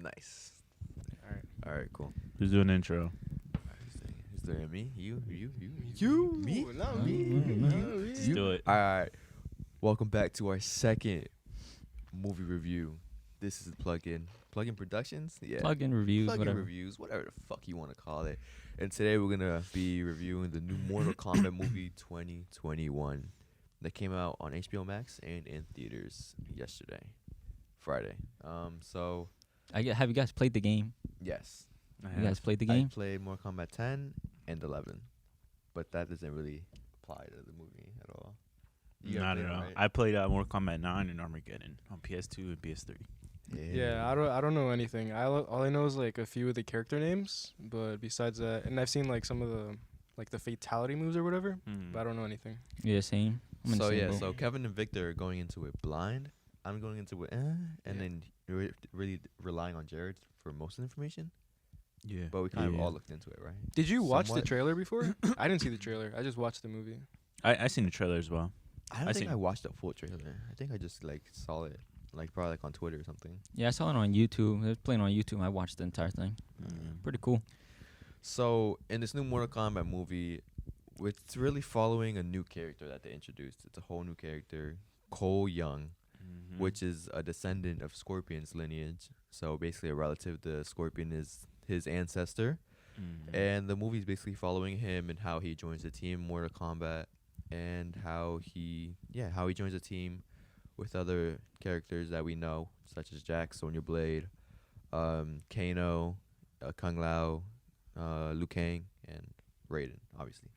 Nice. All right. All right, cool. Who's doing the intro? Is there me? You? Me? Not me. Let's do it. All right. Welcome back to our second movie review. This is Plug-In Productions. Yeah. Plug-in reviews, Plug-in whatever. reviews, whatever the fuck you want to call it. And today we're gonna be reviewing the new Mortal Kombat movie 2021 that came out on HBO Max and in theaters yesterday, Friday. So Have you guys played the game? yes, You guys played the game? I played Mortal Kombat 10 and 11, but that doesn't really apply to the movie at all. You Not played at it, all. right? I played Mortal Kombat 9 and Armageddon on PS2 and PS3. Yeah, I don't know anything. All I know is like a few of the character names, but besides that, and I've seen like some of the fatality moves or whatever, but I don't know anything. Yeah, same. I'm in the So same yeah, boat. so Kevin and Victor are going into it blind. I'm going into it, and then really relying on Jared for most of the information. Yeah. But we kind of all looked into it, right? Did you watch the Somewhat. trailer before? I didn't see the trailer. I just watched the movie. I seen the trailer as well. I don't I think seen- I watched the full trailer. I think I just like saw it, like probably like on Twitter or something. Yeah, I saw it on YouTube. It was playing on YouTube. I watched the entire thing. Pretty cool. So in this new Mortal Kombat movie, it's really following a new character that they introduced. It's a whole new character, Cole Young, which is a descendant of Scorpion's lineage. So basically a relative to Scorpion is his ancestor. And the movie's basically following him and how he joins the team Mortal Kombat and how he joins a team with other characters that we know, such as Jax, Sonya Blade, Kano, Kung Lao, Liu Kang, and Raiden, obviously.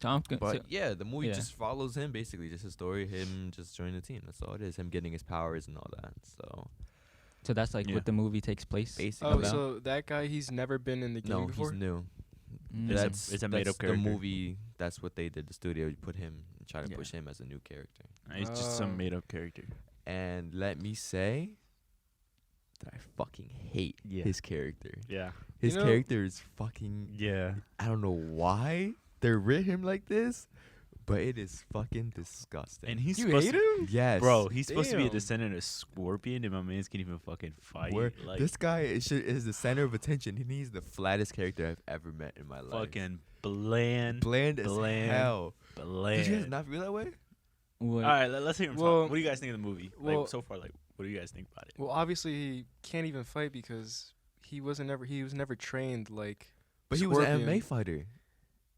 But yeah, the movie just follows him basically, just his story, him just joining the team. That's all it is, him getting his powers and all that. So that's like what the movie takes place. Basically, Oh, so that guy, he's never been in the game no, before? he's new. Mm. It's a made-up the character. movie. That's what they did. The studio put him, try to Yeah. push him as a new character. It's just some made-up character. And let me say that I fucking hate Yeah. his character. Yeah. His You know- character is fucking. Yeah. I don't know why they writ him like this, but it is fucking disgusting. And he's You supposed hate to, him? yes, bro, he's supposed to be a Damn. descendant of Scorpion, and my man's can't even fucking fight. Where Like, this guy is the center of attention. He's the flattest character I've ever met in my life. fucking bland. bland as hell. Bland. Did you guys not feel that way? What? All right, let's hear him Well- talk. What do you guys think of the movie? well- Like, so far, like, what do you guys think about it? Well, obviously he can't even fight because he was never trained like. But he was an Scorpion. MMA fighter.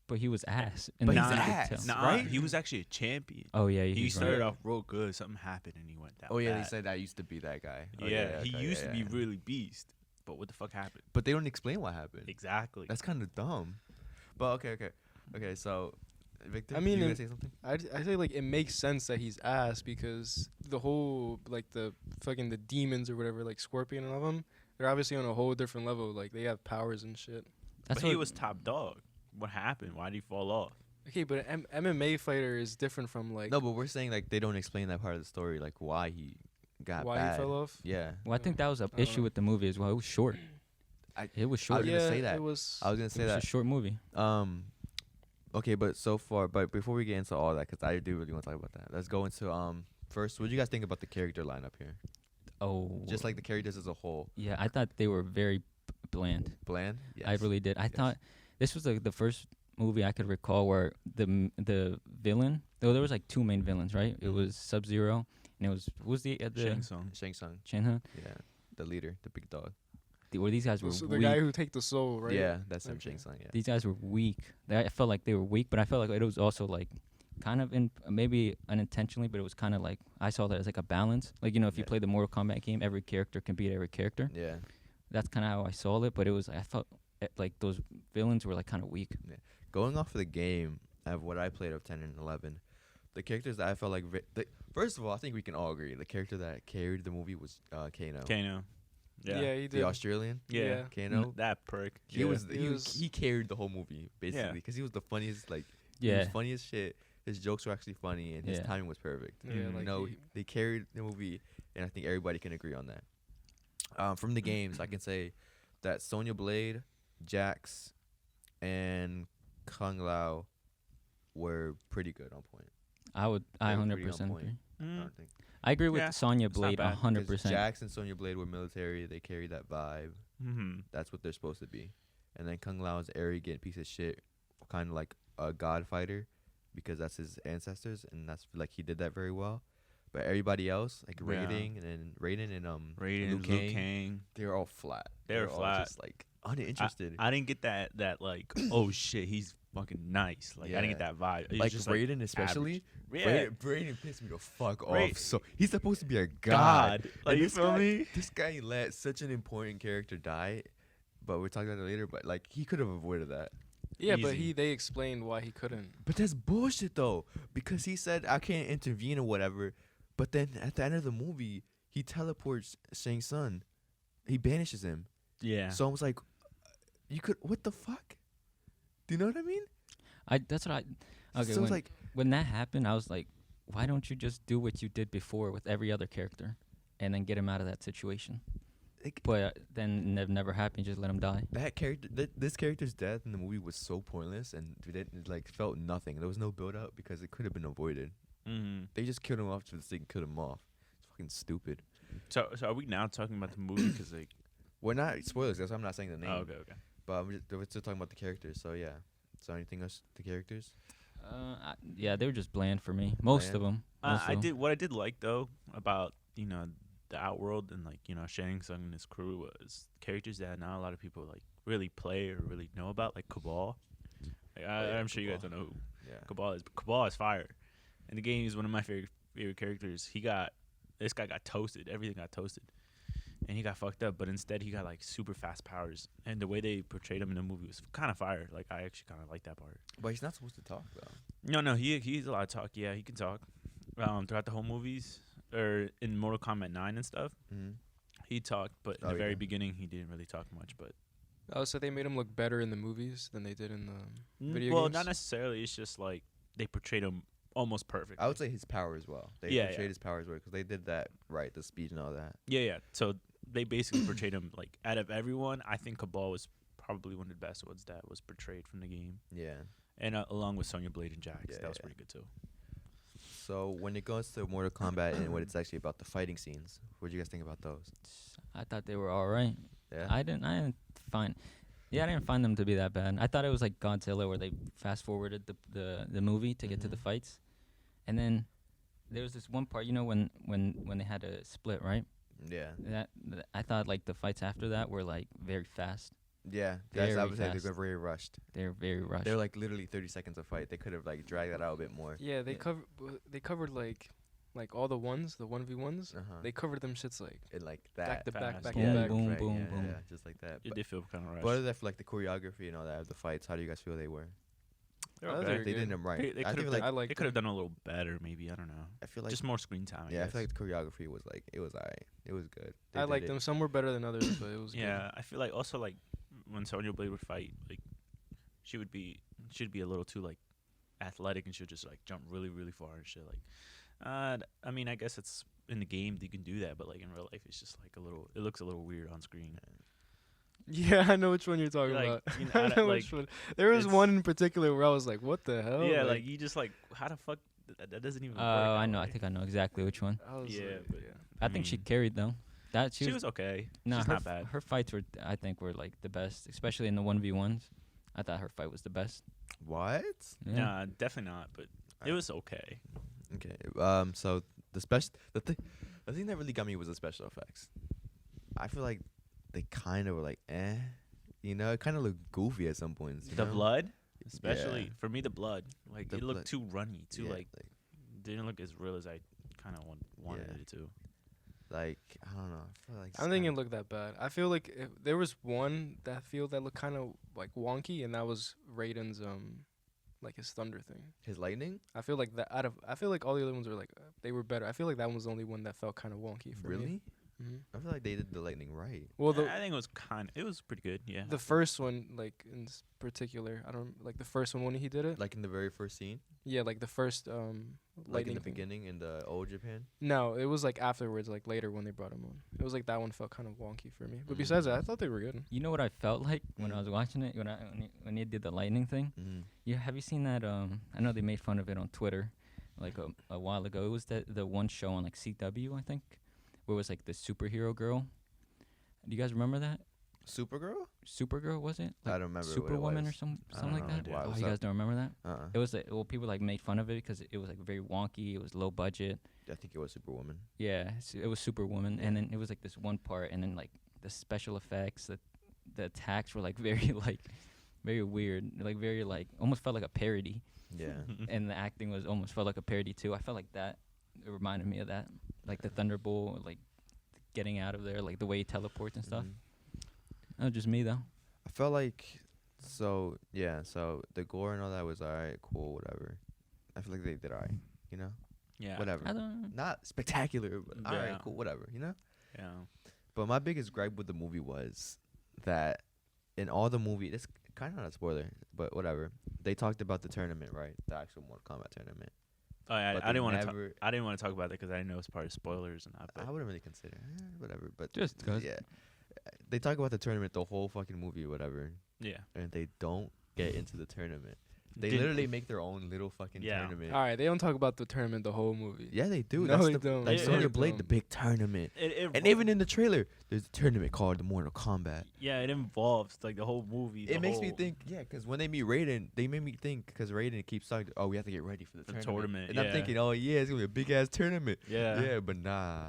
But he was ass. But he's you could ass, tell. Nah, right? he was actually a champion. Oh yeah, He he's started right. off real good. Something happened, and he went down. Oh yeah, bad. they said I used to be that guy. Oh, Yeah, he okay, used to be yeah. really beast. But what the fuck happened? But they don't explain what happened. Exactly. That's kind of dumb. But okay. So, Victor, I mean, you gonna say something? I say like it makes sense that he's ass because the whole like the demons or whatever, like Scorpion and all of them, they're obviously on a whole different level. Like they have powers and shit. That's But he what- was top dog. What happened? Why did he fall off? Okay, but an MMA fighter is different from like No, but we're saying like they don't explain that part of the story, like why he got why bad. he fell off. Yeah, Well, I think that was an I don't issue know. with the movie as well. It was short. It was I short. was gonna yeah, say that. it was. I was gonna It say was that. a short movie. Okay, but before we get into all that, because I do really want to talk about that. Let's go into first. What do you guys think about the character lineup here? Oh. Just like the characters as a whole, Yeah, I thought they were very bland. bland. Yes. I really did. I Yes. thought this was the first movie I could recall where the villain. Though there was like two main villains, right? It was Sub-Zero and it was who was the Shang Tsung. Shang Tsung. Shenhe. Yeah, the leader, the big dog. Where these guys were So weak. the guy who take the soul, right? Yeah, that's him, Okay. Shang Tsung. Yeah. These guys were weak. I felt like they were weak, but I felt like it was also like kind of maybe unintentionally, but it was kind of like I saw that as like a balance. Like if you Yeah. play the Mortal Kombat game, every character can beat every character. Yeah. That's kind of how I saw it. But I felt like those villains were like kind of weak. Going off of the game of what I played of 10 and 11, the characters that I felt like first of all, I think we can all agree the character that carried the movie was Kano. Kano. Yeah, Yeah. he did. The Australian. Yeah. Kano. That perk. He Yeah. was He was- he carried the whole movie basically Yeah. because he was the funniest. Like he was Yeah. funny as shit. His jokes were actually funny and his Yeah. timing was perfect. Yeah, like They carried the movie, and I think everybody can agree on that. From the games, I can say that Sonya Blade, Jax, and Kung Lao were pretty good on point. I They were pretty on 100% point. agree. I Mm. don't think. I agree with Yeah, Sonya it's not Blade bad, 100%. Jax and Sonya Blade were military. They carry that vibe. Mm-hmm. That's what they're supposed to be. And then Kung Lao's arrogant piece of shit, kind of like a god fighter, because that's his ancestors, and that's like he did that very well. But everybody else, like Yeah. Raiden and Raiden, Liu Liu Kang, Kang. they're all flat. They're all flat. just like uninterested. I didn't get that like, oh shit, he's fucking nice. Like I didn't get that vibe. It was like just Raiden especially. Yeah. Raiden pissed me the fuck Ra- off. So he's supposed to be a god. God. Like And you this feel guy- me? This guy let such an important character die, but we're talking about it later. But like he could have avoided that. Yeah, but Easy. they explained why he couldn't. But that's bullshit though, because he said I can't intervene or whatever. But then at the end of the movie, he teleports Shang Tsung. He banishes him. Yeah. So I was like, you could what the fuck? Do you know what I mean? That's what I. Okay, So it's like when that happened, I was like, why don't you just do what you did before with every other character, and then get him out of that situation? Like- But then it never happened. Just let him die. that character, this character's death in the movie was so pointless, and it like felt nothing. There was no build up because it could have been avoided. Mm-hmm. They just killed him off just so they could kill him off. It's fucking stupid. So are we now talking about the movie? Because like, We're not spoilers. That's why I'm not saying the name. oh, okay. But we're still talking about the characters. So yeah. So anything else? The characters? Yeah, they were just bland for me. Most Bland? of them. What I did like though about the Outworld and like Shang Tsung and his crew was characters that not a lot of people like really play or really know about, like Cabal. Like, yeah, I'm sure you guys Cabal. don't know who Yeah. Cabal is. But Cabal is fire. In the game, he's one of my favorite characters. This guy got toasted. Everything got toasted, and he got fucked up. But instead, he got like super fast powers. And the way they portrayed him in the movie was kind of fire. Like I actually kind of like that part. But he's not supposed to talk though. No, he's a lot of talk. Yeah, he can talk. Throughout the whole movies, or in Mortal Kombat 9 and stuff, Mm-hmm. he talked. But in Oh, the very yeah. beginning, he didn't really talk much. But Oh, so they made him look better in the movies than they did in the video well, games? not necessarily. It's just like they portrayed him almost perfect. I would say his power as well. They Yeah, portrayed yeah. his power as well because they did that right, the speech and all that. Yeah. So they basically portrayed him like out of everyone. I think Cabal was probably one of the best ones that was portrayed from the game, Yeah. and along with Sonya Blade and Jax, Yeah, that was yeah. pretty good too. So when it goes to Mortal Kombat and what it's actually about, the fighting scenes, what do you guys think about those? I thought they were all right. Yeah. I didn't find. Yeah, I didn't find them to be that bad. I thought it was like Godzilla, where they fast forwarded the movie to get to the Mhm. fights, and then there was this one part, when they had to split, right? Yeah. That I thought like the fights after that were like very fast. Yeah. That's I Very would say they fast. were very rushed. They're very rushed. They're like literally 30 seconds of fight. They could have like dragged that out a bit more. Yeah, they Yeah. covered like all the ones, the 1v1s. Uh-huh. They covered them shits like And like back that. to back, fast. back Boom, to back. boom, right, boom, yeah, boom. Yeah, just like that. It did feel kind of rushed. But other than that, for like the choreography and all that of the fights, how do you guys feel they were? They're Oh, okay. they're They good. did them right. They I could feel have like I like they could have them. done a little better, maybe. I don't know. I feel like Just more screen time. yeah, I guess. feel like the choreography was like it was alright. It was good. They I did like it. them. Some were better than others, but it was Yeah, I feel like also like when Sonya Blade would fight, like she'd be a little too like athletic, and she'd just like jump really really far and shit. Like, I mean, I guess it's in the game you can do that, but like in real life, it's just like it looks a little weird on screen. good. Yeah, I know which one you're talking Like, about. you know, I know like, which one. There was it's- one in particular where I was like, "What the hell?" Yeah, like you just like how the fuck that doesn't even. Oh, work I out, know. I like. think I know exactly which one. I was Yeah, like, but- yeah. I think she mean, carried though. That She was okay. no, She's her not bad. her fights were, I think, were like the best, especially in the 1v1s. I thought her fight was the best. What? Yeah. Nah, definitely not. But it was okay. Okay. So the thing that really got me was the special effects. I feel like they kind of were like, eh. It kind of looked goofy at some points. you The know? blood, especially Yeah. for me, the blood like The it looked blood. too runny, too Yeah, like didn't look as real as I kind of wanted Yeah. it to. like I don't know. I feel like I don't think it looked that bad. I feel like there was one that looked kind of like wonky, and that was Raiden's like his thunder thing. his lightning. I feel like I feel like all the other ones were like they were better. I feel like that one was the only one that felt kind of wonky for me. Really? hmm I feel like they did the lightning right. Well, I think it was pretty good. Yeah. the first one, like in particular, I don't like the first one when he did it. Like in the very first scene, Yeah, like the first like in lightning the thing. beginning in the old Japan. No, it was like afterwards, like later when they brought him on. It was like that one felt kind of wonky for me. But Mm. besides that, I thought they were good. You know what I felt like when I Mm. was watching it when he did the lightning thing. Mm-hmm. Yeah, have you seen that? I know they made fun of it on Twitter, like a while ago. It was the one show on like CW, I think, where it was like the superhero girl. Do you guys remember that? Supergirl, was it? I Like don't remember what it Superwoman or was. something I don't like know. that. Why, Oh, what's you guys up? don't remember that? Uh-uh. It was like, well, people like made fun of it because it was like very wonky. It was low budget. I think it was Superwoman. Yeah, it was Superwoman, and then it was like this one part, and then like the special effects, the attacks were like very like very weird, like very like almost felt like a parody, Yeah. and the acting was almost felt like a parody too. I felt like that. It reminded me of that, like the Thunderbolt, like getting out of there, like the way he teleports and stuff. Mhm. That was just me though. I felt like, so the gore and all that was alright, cool, whatever. I feel like they did alright, you know, Yeah. whatever. I don't. Not spectacular, but Yeah. alright, cool, whatever, you know. Yeah. But my biggest gripe with the movie was that in all the movie, this kind of not a spoiler, but whatever. They talked about the tournament, right? The actual Mortal Kombat tournament. Oh, yeah, But I they didn't want to. never- I didn't want to talk about that because I didn't know it's part of spoilers and that. But I wouldn't really consider whatever, but Just 'cause. yeah. They talk about the tournament the whole fucking movie or whatever, yeah, and they don't get into the tournament. They Didn't- literally make their own little fucking Yeah. tournament. All right, they don't talk about the tournament the whole movie. Yeah, they do. No, That's they the, don't. Like They Sonya really Blade, the don't. big tournament. And even in the trailer, there's a tournament called the Mortal Kombat. yeah, it involves like the whole movie. It makes me think, yeah, because when they meet Raiden, they made me think, because Raiden keeps talking, oh, we have to get ready for the tournament. And I'm yeah. thinking, oh, yeah, it's going to be a big ass tournament. Yeah, Yeah, but nah.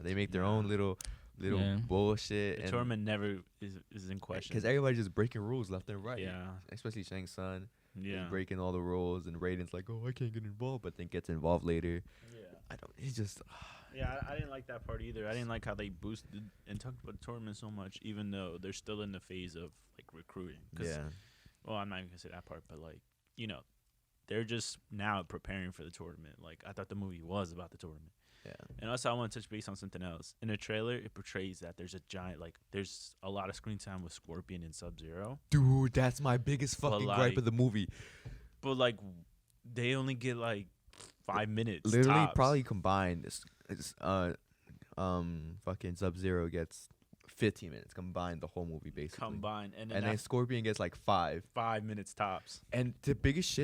They make their own little Yeah. bullshit. the tournament never is in question. Because everybody's just breaking rules left and right. Yeah, Especially Shang Tsung. yeah, He's breaking all the rules, and Raiden's like, oh, I can't get involved, but then gets involved later. yeah. I don't, he's just, Yeah, I didn't like that part either. I didn't like how they boosted and talked about the tournament so much, even though they're still in the phase of like recruiting. 'Cause- yeah. Well, I'm not even gonna say that part, but like, you know, they're just now preparing for the tournament. Like, I thought the movie was about the tournament. Yeah. And also, I want to touch base on something else. In the trailer, it portrays that there's a giant, like, there's a lot of screen time with Scorpion and Sub-Zero. Dude, that's my biggest But, fucking gripe like, of the movie. But, like, they only get, like, 5 minutes. Literally, tops. probably combined, fucking Sub-Zero gets 15 minutes combined, the whole movie basically. Combined. And And then that's Scorpion gets like 5. 5 minutes tops. And the biggest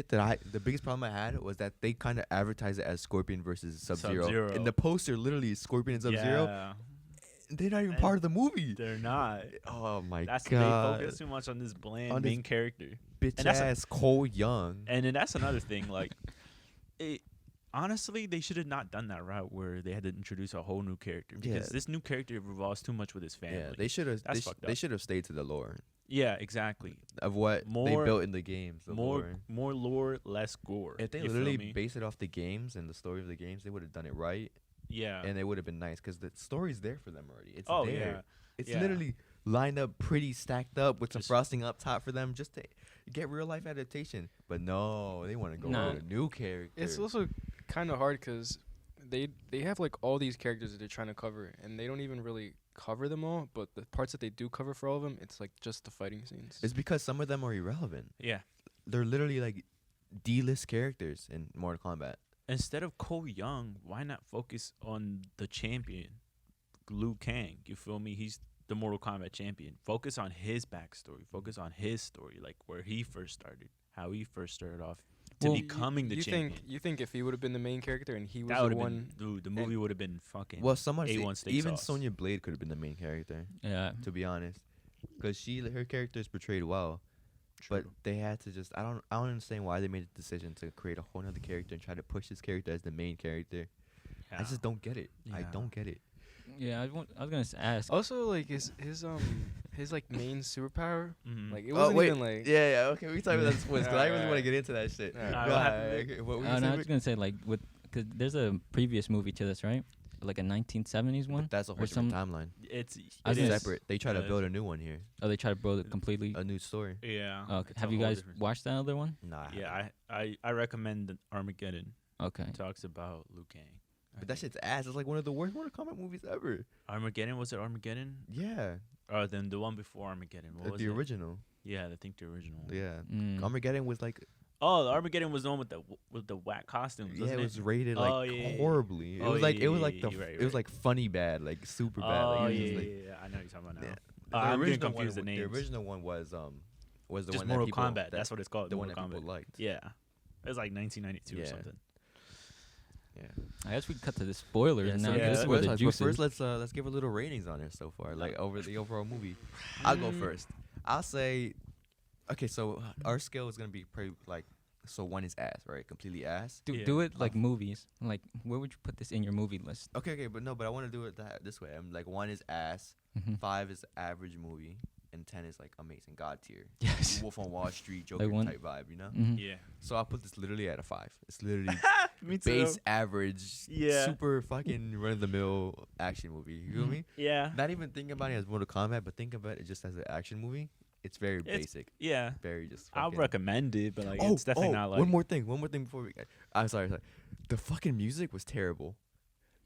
problem I had was that they kind of advertise it as Scorpion versus Sub-Zero. Sub-Zero. In the poster, literally, is Scorpion and Sub-Zero. Yeah, They're not even And part of the movie. they're not. Oh my That's god. they focus too much on this bland On this main character. Bitch and that's a- ass Cole Young. And then that's another thing. Like, it honestly, they should have not done that route where they had to introduce a whole new character because Yeah. this new character revolves too much with his family. Yeah, they should have. That's fucked They up. should have stayed to the lore Yeah, exactly. of what they More- built in the games. The lore. More lore, less gore. If they You feel literally me? base it off the games and the story of the games, they would have done it right, yeah. and it would have been nice because the story's there for them already. It's Oh there. yeah. It's Yeah. literally lined up, pretty stacked up with some Just- frosting up top for them, just to get real life adaptation. But no, they want to go No. with a new character. It's also kind of hard because they have like all these characters that they're trying to cover, and they don't even really cover them all. But the parts that they do cover for all of them, it's like just the fighting scenes. It's because some of them are irrelevant. Yeah. They're literally like D-list characters in Mortal Kombat. Instead of Cole Young, why not focus on the champion, Liu Kang? You feel me? He's the Mortal Kombat champion. Focus on his backstory. Focus on his story, like where he first started, how he first started off to Well, becoming the you champion. you think if he would have been the main character and he was That would the have one, been, dude. The movie would have been fucking. Well, someone A1 steak even sauce. Sonya Blade could have been the main character, Yeah. to be honest, because her character is portrayed well. But True. they had to just I don't understand why they made the decision to create a whole other character and try to push this character as the main character. I Yeah. just don't get it. I Yeah. don't get it. Yeah. I was gonna ask. also like his like main superpower, Mhm. like it wasn't even like yeah, okay, we can talk about that spoilers because I really want to Alright. get into that shit. Alright. Alright, Go what ahead. happened? Okay, what were you No, I saying? was gonna say like because there's a previous movie to this, right? Like a 1970s one. But that's a or whole some- different timeline. It's I was It's gonna is. separate. They try to Yeah, build a new one here, Oh, they try to build it completely. a new story. Yeah. Okay. it's a Have you whole guys different- watched that other one? Nah. Yeah, I recommend the Armageddon. Okay. It talks about Liu Kang. I But that think. shit's ass. It's like one of the worst Mortal Kombat movies ever. Armageddon, was it Armageddon? Yeah, Or then the one before Armageddon. What was the it? original. Yeah, I think the original. one. Yeah, Mm. Armageddon was like Oh, the Armageddon was the one with the whack costumes. yeah, wasn't it was rated Oh, like yeah, yeah. horribly. It Oh, was like yeah, it was yeah, like yeah, the you're right, it you're was right. like funny bad, like super bad. Oh, Like, it was yeah, just yeah, like, yeah. I know what you're talking about now. yeah. I'm getting original confused one, the the names. original one was the Just one Mortal that people Kombat. That's what it's called. the one Mortal that people Kombat. liked. Yeah, it was like 1992 or Yeah. something. Yeah. I guess we can cut to the spoilers Yeah, now. so yeah, This is that's where spoilers, the but juice first is. let's give a little ratings on it so far, like over the overall movie. I'll go first. I'll say, okay, so our scale is gonna be pretty like, so 1 is ass, right? Completely ass. Do it like movies. Like, where would you put this in your movie list? Okay, but I want to do it this way. I'm like 1 is ass, Mhm. 5 is average movie, and 10 is like amazing God tier. Yes. Wolf on Wall Street, Joker one- type vibe, you know. Mhm. Yeah. So I'll put this literally at a 5. It's literally Me too. base average, Yeah. super fucking run of the mill action movie. You feel Mhm. me? Yeah. Not even thinking about it as Mortal Kombat, but think about it just as an action movie. It's very basic, Yeah. very just. I'll fucking- recommend it, but like it's definitely not like. one more thing before we. I'm sorry. The fucking music was terrible.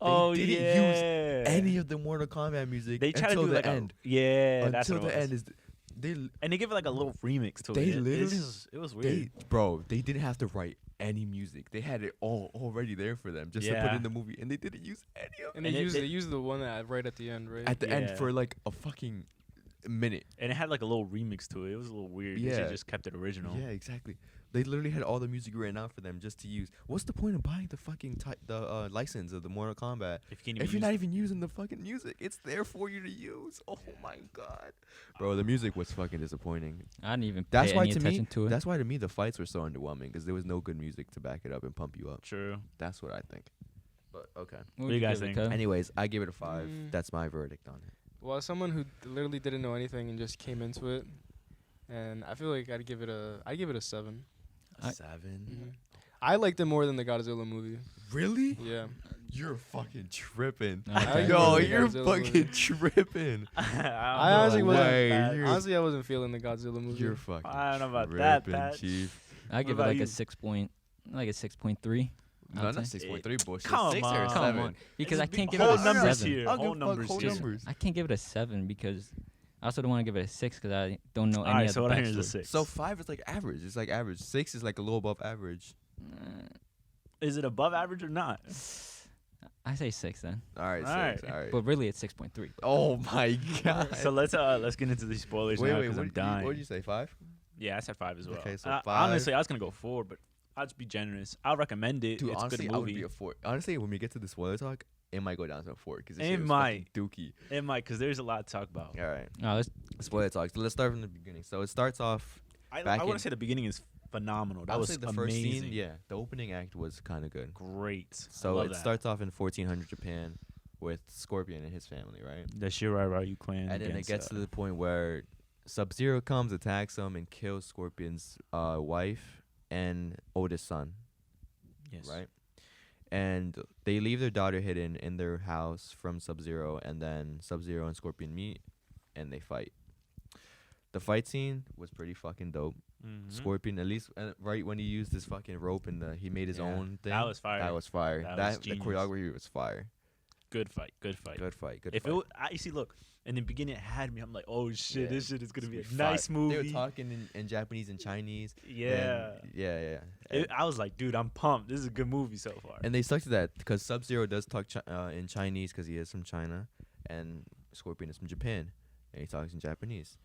Oh didn't use yeah. Any of the Mortal Kombat music They try to until do the like end. Yeah, that's Until what it the was. end is. They And they give it like a little remix to They it. literally- It was weird. they didn't have to write any music. They had it all already there for them just to put Yeah. in the movie, and they didn't use any of it And And they it- used the one right at the end, right? at the end Yeah. for like a fucking minute. And it had like a little remix to it. It was a little weird. Yeah. They just kept it original. Yeah, exactly. They literally had all the music written out for them just to use. What's the point of buying the fucking license of the Mortal Kombat If you can if you're not even using the fucking music? It's there for you to use. Oh my god, bro, the music was fucking disappointing. I didn't even That's pay why any to me, attention to it. that's why to me the fights were so underwhelming because there was no good music to back it up and pump you up. True. That's what I think. But okay. What do you guys give it, think? Kev? Anyways, I give it a 5. Mm. That's my verdict on it. Well, as someone who literally didn't know anything and just came into it, and I feel like I'd give it a 7. I- 7. Mhm. I liked it more than the Godzilla movie. Really? Yeah. You're fucking tripping. Okay. Yo, the you're Godzilla fucking movie. tripping. I honestly wasn't. way. You're- Honestly, I wasn't feeling the Godzilla movie. You're fucking I don't know about that, tripping, Pat. Chief. I give it about like you? a 6.3. No, I'd not say. 6.3 bullshit. Come 6 or on. 7. Come on, because I It's can't big give it a whole numbers 7. here. I'll Whole give fuck numbers whole here. numbers. I can't give it a 7 because I also don't want to give it a 6 because I don't know any Alright, of so the what I hear is a backstory. 6. So 5 is like average. It's like average. 6 is like a little above average. Is it above average or not? I say 6 then, All right, Alright. 6. All right. but really it's 6.3. Oh my god. So let's get into these spoilers wait, now wait. because I'm What dying. did you say? 5? Yeah, I said 5 as well. Okay, so 5. Honestly, I was gonna go 4, but I'll just be generous. I'll recommend it. Dude, it's honestly, a I good would be movie. a 4. Honestly, when we get to the spoiler talk, it might go down to a 4 because It it was might. fucking dookie. It might, because there's a lot to talk about. All right. Oh, let's Spoiler talk. So let's start from the beginning. So it starts off. I Back want in- to say the beginning is phenomenal. That I would was say the amazing. first scene. Yeah, the opening act was kind of good. Great. So Love it that. starts off in 1400 Japan with Scorpion and his family, right? The Shirai Ryu clan. And then it against, gets to the point where Sub-Zero comes, attacks him, and kills Scorpion's wife and oldest son, yes. right? And they leave their daughter hidden in their house from Sub-Zero, and then Sub-Zero and Scorpion meet, and they fight. The fight scene was pretty fucking dope. Mhm. Scorpion, at least right when he used his fucking rope and he made his Yeah. own thing. That was fire. That was fire. That was the genius. choreography was fire. Good fight. Good fight. Good fight. Good If fight. it, I see. Look, in the beginning, it had me. I'm like, oh shit, Yeah. this shit is gonna It's be a fire. nice They movie. were talking in Japanese and Chinese. Yeah. And yeah. I was like, dude, I'm pumped. This is a good movie so far. And they stuck to that because Sub-Zero does talk in Chinese because he is from China, and Scorpion is from Japan, and he talks in Japanese.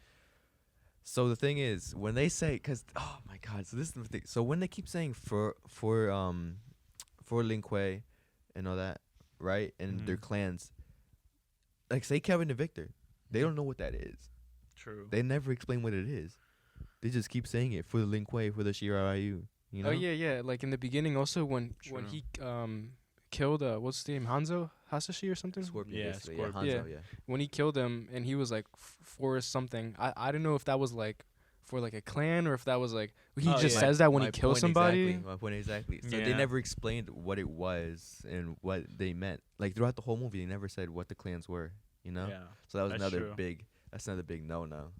So the thing is, when they say, because oh my god, so this is the thing. So when they keep saying for Lin Kuei and all that, right, and their Mhm. clans, like say Kevin and Victor, they don't know what that is. True. They never explain what it is. They just keep saying it for the Lin Kuei, for the Shiraiyu. You know? Oh yeah. Like in the beginning, also when True. he killed what's his name, Hanzo Hasashi or something. Scorpion. Yeah, basically. Scorpion. Yeah, Hanzo, yeah. When he killed him and he was like for something. I don't know if that was like for like a clan or if that was like he Oh, just yeah. says that when he My kills point somebody. Exactly, my point exactly. So they Yeah. never explained what it was and what they meant. Like throughout the whole movie, they never said what the clans were. You know. Yeah. So that was That's another true. big. That's another big no.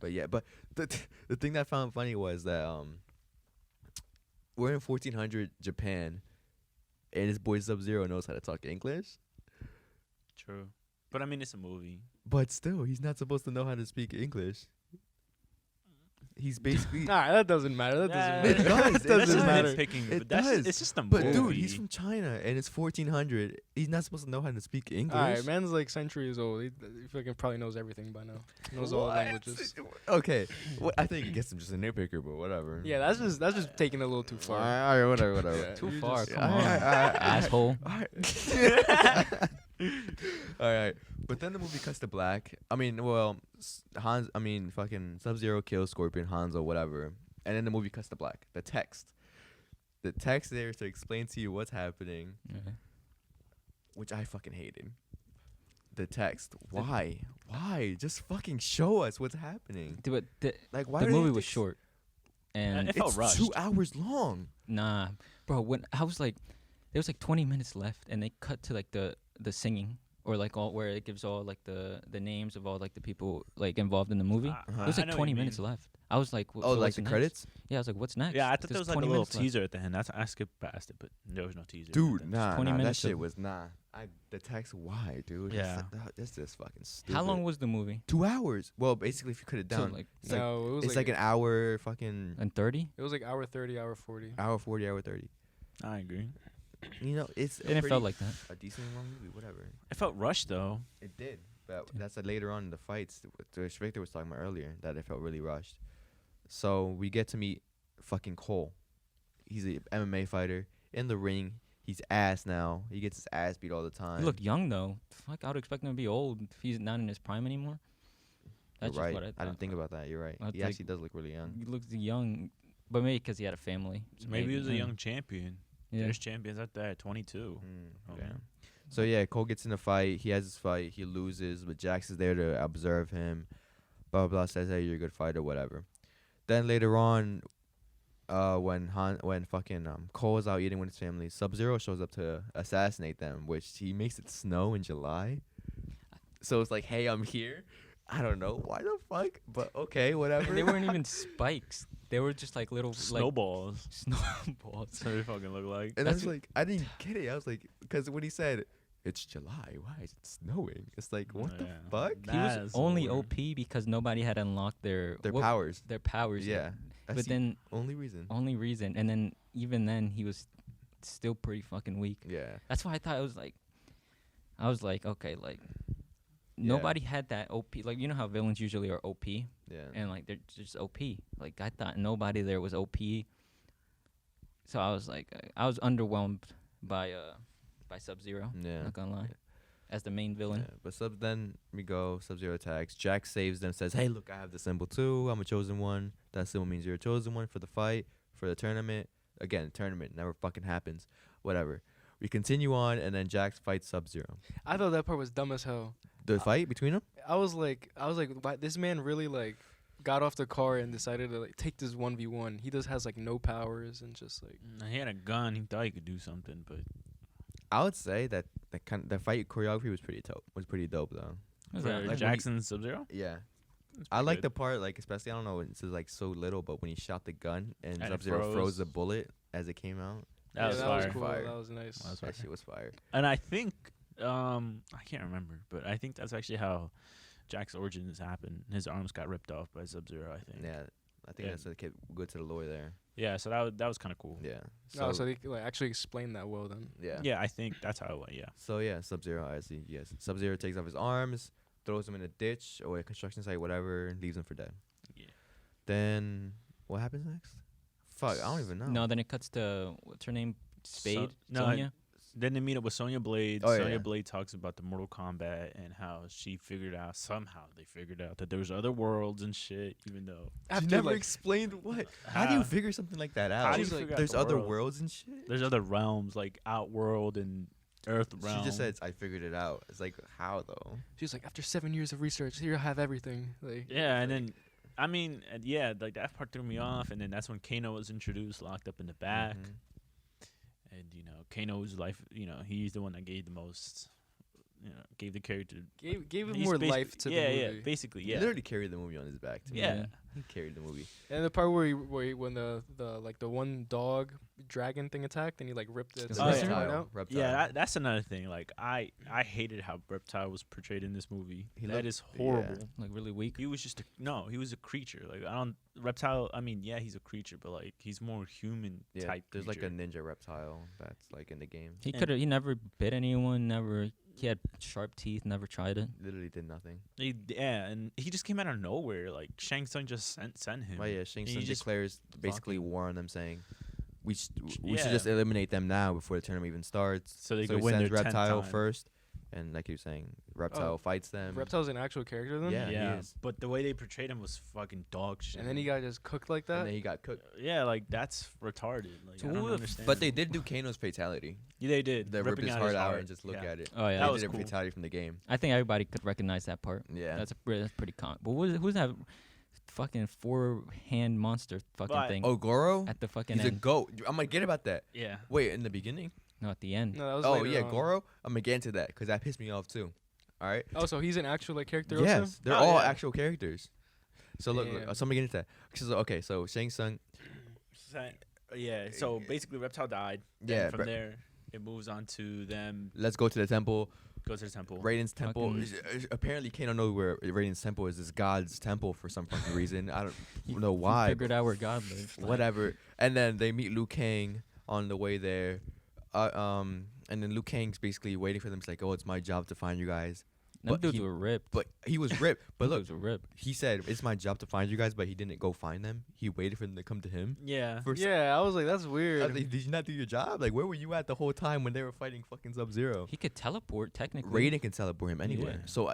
But yeah, but the thing that I found funny was that we're in 1400 Japan, and his boy Sub-Zero knows how to talk English, True. But I mean, it's a movie. but still, he's not supposed to know how to speak English. He's basically. Nah, that doesn't matter. That doesn't Nah, matter. It does. That doesn't That's matter. nitpicking, It but that's does. it's just a But movie. dude, he's from China and it's 1400. He's not supposed to know how to speak English. All right, man's like centuries old. He fucking probably knows everything by now. Knows all What? languages. Okay, I think it gets him just a nitpicker, but whatever. Yeah, that's just taking it a little too far. All right, whatever. Yeah. Too You far. just- Come All on, right, asshole. All right. All right, but then the movie cuts to black. I mean, well, fucking Sub-Zero kills Scorpion, Hanzo, whatever, and then the movie cuts to black. The text there is to explain to you what's happening, Yeah. which I fucking hated. The text. Why? Just fucking show us what's happening. But Like, why? the do they movie have was to- short, and It felt It's rushed. 2 hours long. nah, bro. When I was like, there was like 20 minutes left, and they cut to like the singing, or like all where it gives all like the names of all like the people like involved in the movie. There was I like know what 20 you minutes mean. left. I was like, Oh, so like what's the next? credits? Yeah, I was like, what's next? Yeah, I thought there There's was like a 20 little minutes left. teaser at the end. I skipped past it, but there was no teaser. Dude, nah, 20 that minutes shit of- was the text. Why, dude? Yeah. That's just fucking stupid. How long was the movie? 2 hours? Well, basically, if you cut it So, down, like it's like No, it was it's like an hour, fucking and 30. It was like hour 30, hour 40. hour 40, hour 30. I agree. You know, it's It didn't felt like that. a decently long movie. Whatever. It felt rushed though. It did, but that's later on in the fights. Which Victor was talking about earlier, that it felt really rushed. So we get to meet fucking Cole. He's a MMA fighter in the ring. He's ass now. He gets his ass beat all the time. He looked young though. Fuck, I would expect him to be old if he's not in his prime anymore. You're That's right. just what I thought. didn't think about that. You're right. I He think- actually does look really young. He looks young, but maybe because he had a family. So Maybe he was a yeah. young champion. Yeah. There's champions out there at 22. Mm, Okay. So yeah, Cole gets in a fight. He has his fight. He loses, but Jax is there to observe him. Blah blah blah. Says, "Hey, you're a good fighter, whatever." Then later on, when fucking Cole is out eating with his family, Sub-Zero shows up to assassinate them, which he makes it snow in July. So it's like, "Hey, I'm here." I don't know why the fuck, but okay, whatever. And they weren't even spikes. They were just like little Snowballs. Like, snowballs. That's what they fucking look like. And I That's was like, I didn't get it. I was like, because when he said, "It's July, why is it snowing?" It's like, what the Yeah. fuck? He was That's only weird. OP because nobody had unlocked their Powers. Their powers. Yeah. Yet. That's But the then only reason. only reason, and then even then he was still pretty fucking weak. Yeah. That's why I thought it was like, I was like, okay, like Yeah. nobody had that OP. Like you know how villains usually are OP, Yeah. and like they're just OP. Like I thought nobody there was OP. So I was like, I was underwhelmed by Sub-Zero. Yeah. Not gonna lie, Yeah. as the main villain. Yeah, but then we go, Sub-Zero attacks. Jack saves them, says, "Hey, look, I have the symbol too. I'm a chosen one. That symbol means you're a chosen one for the fight, for the tournament." Again, tournament never fucking happens. Whatever. We continue on, and then Jax fights Sub-Zero. I thought that part was dumb as hell. The fight between them? I was like, why, this man really like got off the car and decided to like take this 1v1. He just has like no powers and just like. He had a gun. He thought he could do something, but I would say that the fight choreography was pretty dope though. Was for that, like, when Jackson Sub-Zero. Yeah. I like the part, like, especially, I don't know, it's like so little, but when he shot the gun and And it Sub-Zero froze froze. the bullet as it came out. That was that fire. was cool. Fire. That was nice. That was That fire. shit was fire. And I think I can't remember, but I think that's actually how Jack's origins happened. His arms got ripped off by Sub-Zero, I think. Yeah. I think Yeah. that's a kid good to the lore there. Yeah, so that was kind of cool. Yeah. So they like actually explained that well then. yeah. Yeah, I think that's how it went. Yeah. So yeah, Sub-Zero, I see. Yes, Sub-Zero takes off his arms, throws him in a ditch or a construction site, whatever, and leaves him for dead. Yeah. Then what happens next? Fuck, I don't even know. No, then it cuts to what's her name? Spade. no, Sonia. Then they meet up with Sonya Blade. Oh, Sonya yeah. Blade talks about the Mortal Kombat and how she somehow they figured out that there was other worlds and shit, even though She After, never like, explained what. How do you figure something like that out? how do you She's like, figure out There's the other worlds? worlds and shit. There's other realms like Outworld and Earth realm. She just said, "I figured it out." It's like, how though? She's like, after 7 years of research, here I have everything. Like, Yeah, and then I mean, yeah, like that part threw me off, and then that's when Kano was introduced, locked up in the back, Mhm. and Kano's life, he's the one that gave the most, gave the character. Gave him he's more basi- life to the yeah, movie. yeah, basically, He yeah. literally carried the movie on his back. Too. Yeah. He carried the movie. And the part when the like the one dog dragon thing attacked and he like ripped the It's Oh, yeah. skin right out. Reptile. Yeah, that's another thing. Like I hated how Reptile was portrayed in this movie. He That looked- is horrible. Like really weak. He was just he was a creature. Like I don't Reptile. I mean, yeah, he's a creature, but like he's more human Yeah, type. there's like creature. a ninja reptile that's like in the game. He And- could have. He never bit anyone. Never. He had sharp teeth. Never tried it. Literally did nothing. Yeah, and he just came out of nowhere. Like Shang Tsung just sent him. Oh yeah, Shang And Tsung he just declares basically fucking- war on them, saying we should Yeah. just eliminate them now before the tournament even starts. So they he could win sends their 10th Reptile time. first, and like you were saying, Reptile fights them. Reptile's an actual character then. Yeah. he Yeah, is. but the way they portrayed him was fucking dog shit. And then he got just cooked like that. And then he got cooked. Yeah, like that's retarded. Like So I who don't the f- understand. But they did do Kano's fatality. Yeah, they did. They rip ripping his out heart out and just look at it. Oh yeah. That They was did a cool. fatality from the game. I think everybody could recognize that part. Yeah. That's pretty common. But who's that fucking 4-hand monster fucking But- thing Oh, Goro? at the fucking He's a end? goat. I'm gonna get about that. Yeah. Wait, in the beginning? No, at the end. No, that was Oh later yeah, on. Goro. I'm gonna get into that because that pissed me off too. All right. Oh, so he's an actual like character Yes, also? they're Oh, all yeah. actual characters. So look, Damn. so I'm gonna get into that. Okay, so Shang Tsung. Yeah. So basically, Reptile died. Then Yeah, From but- there, it moves on to them Let's go to the temple. go to the temple. Raiden's temple. Fucking- Apparently, Kano knows where Raiden's temple is. This god's temple for some fucking reason. I He- don't know he why. Figured out where God lives. like- Whatever. And then they meet Liu Kang on the way there. And then Liu Kang's basically waiting for them. He's like, "Oh, it's my job to find you guys." Them but dudes he- were ripped. But he was ripped. But Them look, dudes were ripped. he said, "It's my job to find you guys," but he didn't go find them. He waited for them to come to him. Yeah. For s- Yeah, I was like, that's I weird. was like, did you not do your job? Like, where were you at the whole time when they were fighting fucking Sub-Zero? He could teleport technically. Raiden can teleport him anywhere. Yeah. So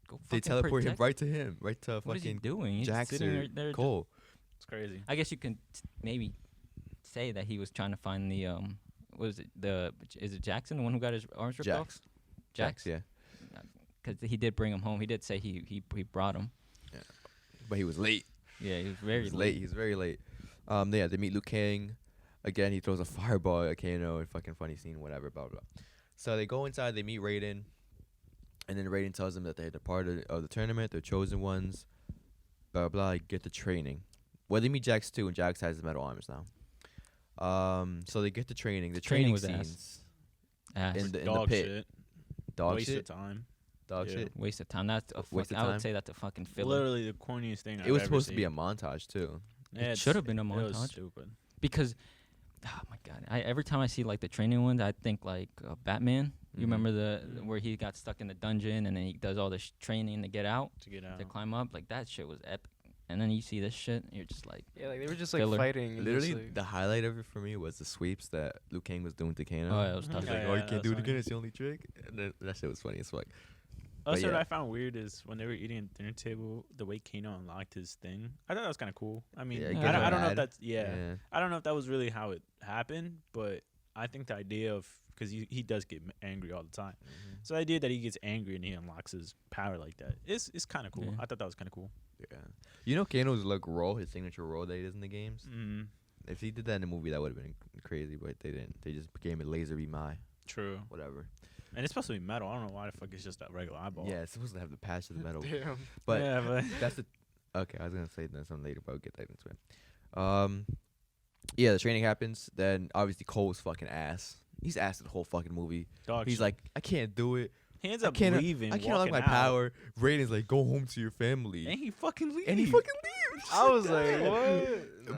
Go they fucking teleport him protect- right to him, right to What is he fucking doing? He's just Jackson sitting right there. Cole. It's crazy. I guess you can maybe say that he was trying to find the what is it? Is it Jackson, the one who got his arms ripped off? Jax, yeah. Because he did bring him home. He did say he brought him. But he was late. Yeah, he was very He was late. He's very late. Yeah, they meet Liu Kang. Again, he throws a fireball at Kano. Fucking funny scene, whatever, blah, blah. So they go inside, they meet Raiden. And then Raiden tells them that they're the part of the tournament, they're chosen ones, blah, blah, blah, get the training. Well, they meet Jax too, and Jax has his metal arms now. So they get the training. The Training training was ass. scenes ass. in the Dog pit. shit. Dog Waste shit. of time. Dog Yeah. shit. Waste of time. That's a Waste fuck, of I would time. say that's a fucking filler. Literally the corniest thing. It was supposed to be a montage too. It should have been a It was montage. stupid. Because oh my god, every time I see like the training ones, I think like Batman. You Mhm. remember where he got stuck in the dungeon and then he does all this training to get out, To get out. to climb up. Like that shit was epic. And then you see this shit, and you're just like, Yeah, like they were just like Filler. fighting. and Literally, just, like, the highlight of it for me was the sweeps that Liu Kang was doing to Kano. oh, yeah, it was Mhm. tough. He's like, Yeah, "Oh, you yeah, can't do it that's again. funny. It's the only trick." And then that shit was funny as fuck. Also, yeah. what I found weird is when they were eating at the dinner table, the way Kano unlocked his thing. I thought that was kind of cool. I mean, Yeah, it I, gets don't, I don't know if mad. that's I don't know if that was really how it happened, but I think the idea of because he does get angry all the time, so the idea that he gets angry and he unlocks his power like that is kind of cool. Yeah. I thought that was kind of cool. Yeah. You know Kano's roll, his signature roll that he does in the games? Mm, If he did that in the movie, that would have been crazy, but they didn't. They just gave him a laser beam eye, true. whatever. And it's supposed to be metal. I don't know why the fuck it's just that regular eyeball. Yeah, it's supposed to have the patch of the metal. Damn. But yeah, but that's the... Okay, I was going to say that something later, but I'll get that into it. Yeah, the training happens. Then, obviously, Cole's fucking ass. He's ass the whole fucking movie. dog He's shit. like, I can't do it. he ends I up can't, leaving. I can't unlock my walking out, power. Raiden's like, go home to your family. and he fucking leaves. And he fucking leaves. I was like, Yeah.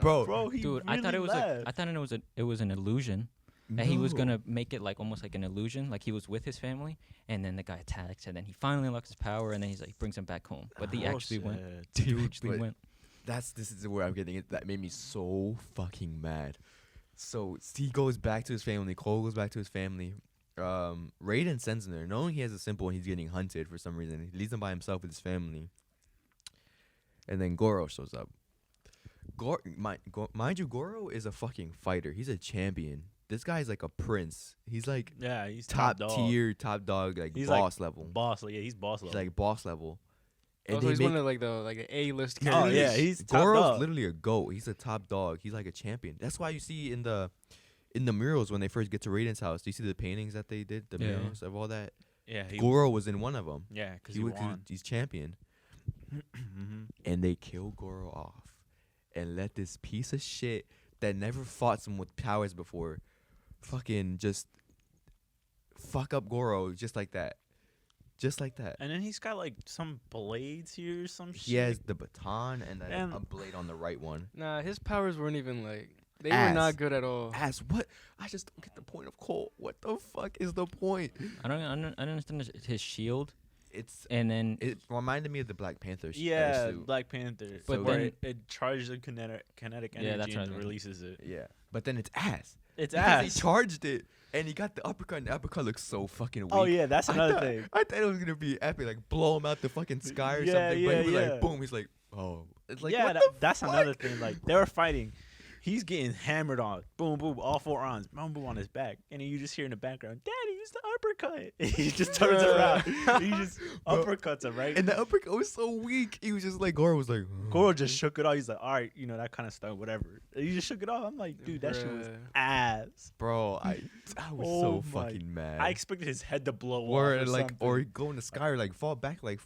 what? Bro, he Dude, really I thought it was left. I thought it was an illusion. That he was No. gonna make it like almost like an illusion, like he was with his family, and then the guy attacks, and then he finally unlocks his power, and then he's like brings him back home. But he actually went. Bullshit. He Dude, actually but went. this is where I'm getting it. That made me so fucking mad. So he goes back to his family. Cole goes back to his family. Raiden sends him there, knowing he has a simple and he's getting hunted for some reason. He leaves him by himself with his family. And then Goro shows up. Mind you, Goro is a fucking fighter. He's a champion. This guy's like a prince. He's like Yeah, he's top dog. tier, top dog, like He's like boss level. Boss, yeah, he's boss He's level. like boss level. Oh, so he's one of like the like an A-list Oh, characters. yeah, he's top Goro's dog. literally a goat. He's a top dog. He's like a champion. That's why you see in the murals when they first get to Raiden's house. Do you see the paintings that they did? The Yeah. murals of all that. Yeah, Goro was in one of them. Yeah, because he won. He's champion. And they kill Goro off and let this piece of shit that never fought someone with powers before fucking just fuck up Goro just like that. Just like that. And then he's got like some blades here or some shit. He has the baton and then And- a blade on the right one. Nah, his powers weren't even like they Ass. were not good at all. As what? I just don't get the point of Cole. What the fuck is the point? I don't understand his shield, It's and then it reminded me of the Black Panther. Yeah, suit. Black Panther. But So then- where it charges the kinetic energy Yeah, that's what I and meant. releases it. Yeah, but then it's ass. It's Because ass. He charged it, and he got the uppercut, and the uppercut looks so fucking weak. Oh yeah, that's another I thing. thought it was gonna be epic, like blow him out the fucking sky or Yeah, something. But he was yeah. like, boom. He's like, oh, it's like, yeah, what the that's fuck? another thing. Like they were fighting. He's getting hammered on. Boom, boom, all 4 rounds. Boom, boom on his back. And then you just hear in the background, Daddy, use the uppercut. He just turns around. He just Bro. uppercuts him, right? And the uppercut was so weak. He was just like, Goro was like, Goro just shook it off. He's like, all right, that kind of stuff, whatever. And he just shook it off. I'm like, dude, that shit was Bruh. ass. bro, I was Oh so my- fucking mad. I expected his head to blow or off. Or like, something. or go in the sky, or like fall back, like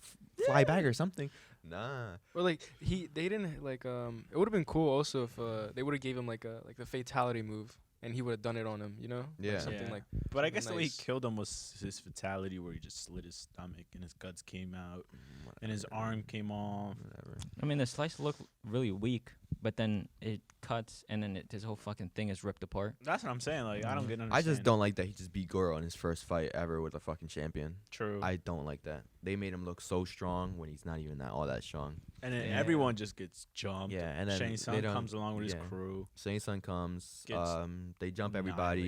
fly back or something. Nah. Or like they didn't like it would have been cool also if they would have gave him like the fatality move and he would have done it on him, Like Yeah. something Yeah. like But I guess the way he nice. killed him was his fatality, where he just slit his stomach and his guts came out and his arm came off. Whatever. I mean the slice looked really weak, but then it cuts and then his whole fucking thing is ripped apart. That's what I'm saying. Like I don't get. I just don't like that he just beat Goro in his first fight ever with a fucking champion. True. I don't like that. They made him look so strong when he's not even all that strong. And then Yeah. everyone just gets jumped. Yeah, and then Shane they Sun don't- comes along with yeah. his crew. Shang Sun comes. Gets They jump everybody.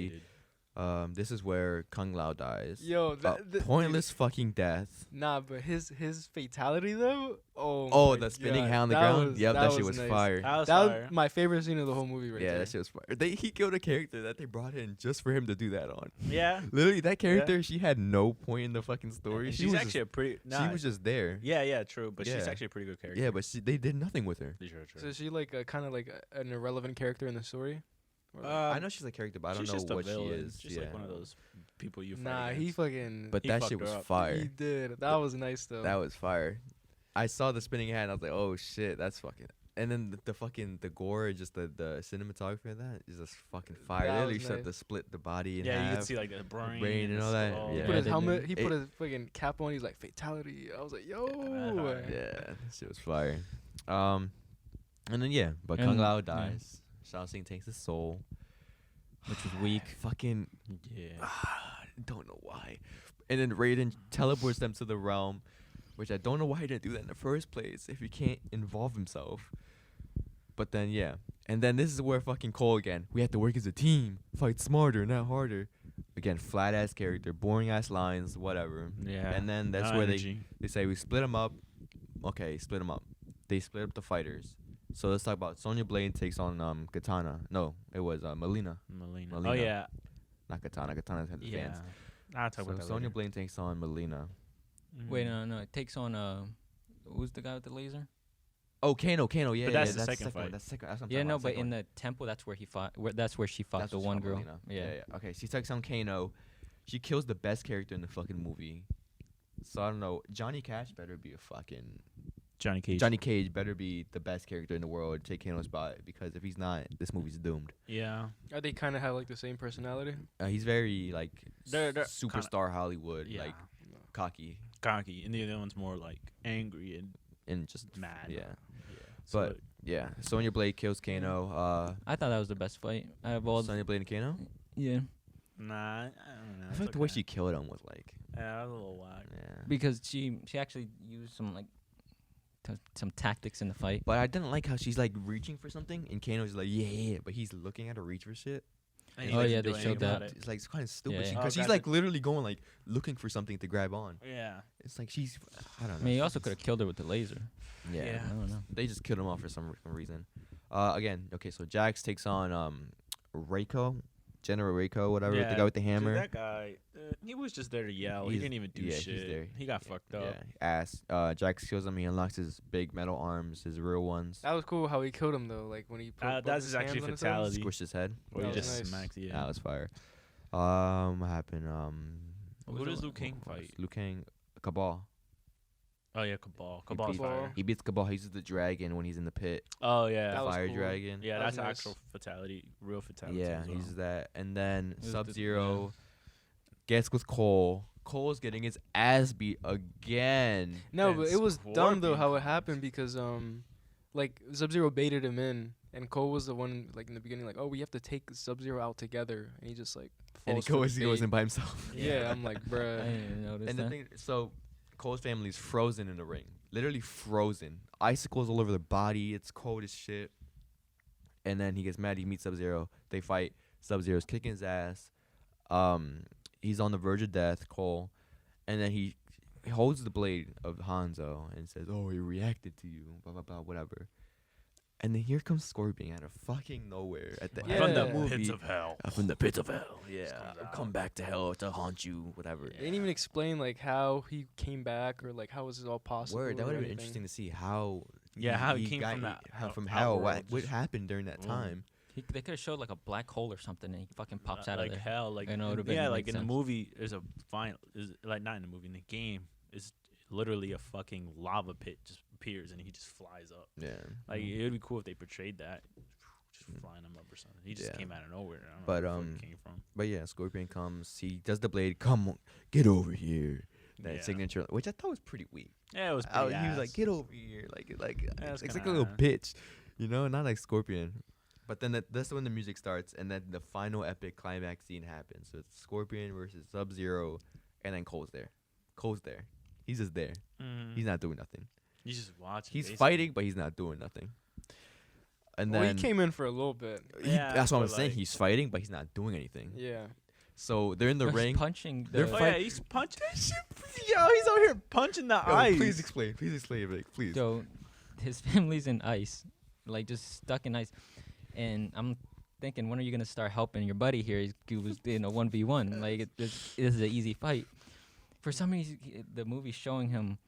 Annihilated. This is where Kung Lao dies. yo Pointless fucking death. Nah, but his fatality though. Oh. Oh, my the spinning God. hand on the That ground. was- Yep, that shit was was nice. fire. That was That fire. was my favorite scene of the whole movie right Yeah, there. that shit was fire. He killed a character that they brought in just for him to do that on. Yeah. Literally, that character, she had no point in the fucking story. And She she's was actually a pretty. just, she was just there. Yeah, true. But she's Yeah. actually a pretty good character. Yeah, but they did nothing with her. True. So is she like kind of like an irrelevant character in the story? Or like- I know she's a character, but I don't she's just know a what she villain. is. Just yeah. like one of those people you fight nah, he against. fucking. But He that fucked shit her was up. fire. He did. That was nice though. That was fire. I saw the spinning hand. I was like, oh shit, that's fucking. And then the fucking the gore, just the cinematography of that is just fucking fire. That Literally, was shut nice. the split the body in Yeah, you half. can see like the brain, brain and the all that. skull. He Yeah. put his they helmet. did. He It- put his fucking cap on. He's like fatality. I was like, yo. Yeah, that shit was fire. And then yeah, but And- Kung Lao yeah. dies. Shao Tsing takes his soul. Which was weak. Fucking Yeah. don't know why. And then Raiden teleports them to the realm, which I don't know why he didn't do that in the first place if he can't involve himself. But then yeah, and then this is where fucking Cole again. We have to work as a team, fight smarter, not harder. Again, flat ass character, boring ass lines, whatever. Yeah. And then that's No where energy. they say we split them up. Okay, split them up. They split up the fighters. So let's talk about Sonya Blade takes on Katana. No, it was Melina, Melina. Oh Melina. yeah. not Katana. Katana's had the Yeah. fans. I'll talk So about that Sonya later. Blade takes on Melina. Wait, Mhm. no, it takes on who's the guy with the laser? Oh, Kano, yeah. But that's yeah, the second fight. One. That's second. That's what I'm Yeah, talking no, about, but second in one. the temple, that's where he fought. That's where she fought That's the what she one fought girl. Melina. Yeah. Okay, she takes on Kano. She kills the best character in the fucking movie. So I don't know. Johnny Cage better be a fucking Johnny Cage. Johnny Cage better be the best character in the world. Take Kano's spot because if he's not, this movie's doomed. Yeah. Are they kind of have like the same personality? He's very like They're superstar Hollywood, Yeah. like cocky Cocky, and the other one's more like angry and just mad. Yeah, Yeah. but yeah. Sonya Blade kills Kano. I thought that was the best fight. I have all. Sonya Blade and Kano. Yeah, nah, I don't know. I feel like the way she killed him was like, Yeah, that was a little whack. yeah. because she actually used some like some tactics in the fight. But I didn't like how she's like reaching for something, and Kano's like, yeah, but he's looking at her reach for shit. And Oh, doesn't yeah, do they anything showed about that. it. It's like it's kind of stupid Yeah, yeah. because Oh, she's graphic. like literally going like looking for something to grab on. Yeah. It's like she's, I don't know. I mean, he also could have killed her with the laser. Yeah. Yeah. I don't know. They just killed him off for some reason. Again, okay, so Jax takes on Reiko, General Reiko, whatever, the guy with the dude, hammer. that guy, he was just there to yell. He He's- didn't even do yeah, he's shit. there. He got fucked up. Yeah, ass. Jax kills him. He unlocks his big metal arms, his real ones. That was cool how he killed him though. Like when he put both That's his actually hands on his head. fatality. Squished his head. Or That he was just nice. smacked. Yeah. That was fire. What happened? Who does Liu Kang fight? Liu Kang, Cabal. Oh yeah, Cabal. He Cabal's beats- fire. He beats Cabal. He uses the dragon when he's in the pit. Oh The yeah, That was fire cool. dragon. yeah. That That's was nice. actual fatality, real fatality. Yeah, as he well. uses that. And then was the- Sub-Zero gets with Cole. Cole's getting his ass beat again. No, Then but it was dumb though Scorpion how it comes. happened because like Sub-Zero baited him in, and Cole was the one like in the beginning like, oh, we have to take Sub-Zero out together, and he just like And falls for the he goes bait. in by himself. Yeah, I'm like, I bruh. didn't even notice And that. the thing, so Cole's family's frozen in the ring, literally frozen. Icicles all over their body. It's cold as shit. And then he gets mad. He meets Sub-Zero. They fight. Sub-Zero's kicking his ass. He's on the verge of death, Cole, and then he holds the blade of Hanzo and says, "Oh, he reacted to you." Blah blah blah, whatever. And then here comes Scorpion out of fucking nowhere at the Yeah. end From of the the movie. pits of hell. From the pits of hell. Just Yeah, comes out. come back to hell to haunt you, whatever. They didn't even explain like how he came back or like how was this all possible. Word, that or would have been anything. interesting to see how. Yeah, how he came got from that from hell hell. world, What just- happened during that Boom. time? They could have showed like a black hole or something, and he fucking pops out like of there. hell. Like I know, it in- would've been- yeah, it like makes in the sense. movie, there's a final. Is like not in the movie. In the game, is literally a fucking lava pit just appears and he just flies up. Yeah. Like it would be cool if they portrayed that, just flying him up or something. He just Yeah. came out of nowhere. I don't But, know where the fuck he came from. But yeah, Scorpion comes. He does the blade. Come on, get over here. That Yeah. signature, which I thought was pretty weak. Yeah, it was. He Pretty was like, ass. "Get over here!" Like it's it's like a kinda little ass. bitch, you know, not like Scorpion. But then that's when the music starts, and then the final epic climax scene happens. So it's Scorpion versus Sub-Zero, and then Cole's there. Cole's there. He's just there. Mhm. He's not doing nothing. You just watch. He's fighting, but he's not doing nothing. And Well, then he came in for a little bit. Yeah, that's what I'm but, saying. like- He's fighting, but he's not doing anything. Yeah. So they're in the He's ring. punching They're the. Oh fight- yeah, he's punching. Yo, he's out here punching the Yo, ice. please explain. Please explain, Vic. Please. So, his family's in ice, like just stuck in ice, and I'm thinking, when are you gonna start helping your buddy here? He was in a 1v1. Like this is an easy fight. For some reason, the movie's showing him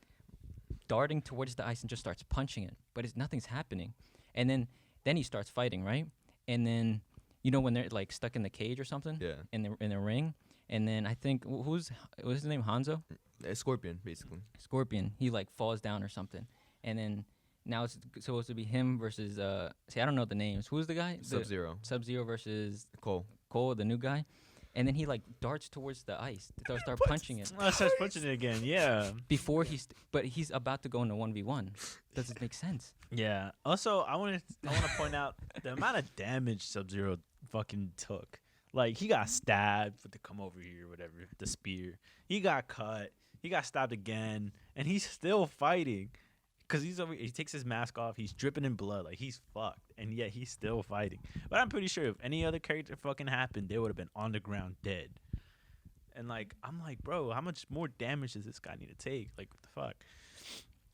darting towards the ice and just starts punching it, but nothing's happening. And then he starts fighting, right? And then when they're like stuck in the cage or something Yeah. in the ring. And then I think what's his name? Hanzo? It's Scorpion, basically. Scorpion. He like falls down or something. And then now it's supposed to be him versus see, I don't know the names. Who's the guy? Sub-Zero. Sub-Zero versus Cole. Cole, the new guy. And then he like darts towards the ice to start punching it Oh, starts punching it again. Yeah. before but he's about to go into 1v1. Doesn't make sense. Yeah. Also, I want to point out the amount of damage Sub-Zero fucking took. Like he got stabbed with the come over here, whatever, the spear. He got cut. He got stabbed again, and he's still fighting. Cause he takes his mask off. He's dripping in blood. Like he's fucked, and yet he's still fighting. But I'm pretty sure if any other character fucking happened, they would have been on the ground dead. And like I'm like, bro, how much more damage does this guy need to take? Like what the fuck?